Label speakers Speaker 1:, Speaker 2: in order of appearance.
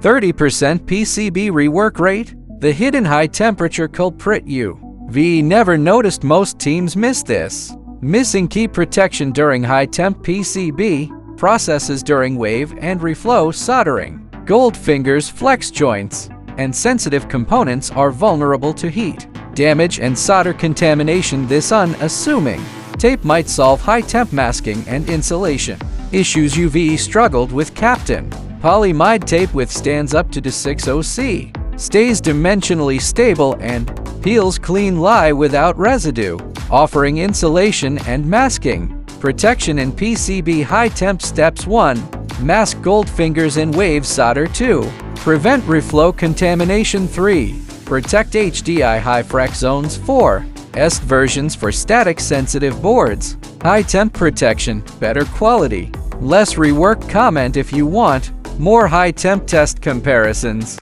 Speaker 1: 30% PCB rework rate? The hidden high-temperature culprit UV never noticed. Most teams miss this. Missing key protection during high-temp PCB processes during wave and reflow soldering. Gold fingers, flex joints, and sensitive components are vulnerable to heat, damage, and solder contamination. This unassuming tape might solve high-temp masking and insulation issues. UV struggled with Kapton. Polyimide tape withstands up to 60°C, stays dimensionally stable, and peels clean without residue, offering insulation and masking protection in PCB high-temp. Steps 1. Mask gold fingers in wave solder. 2. Prevent reflow contamination. 3. Protect HDI high-frac zones. 4. EST versions for static-sensitive boards. High-temp protection, better quality, less rework. Comment if you want more high-temp test comparisons.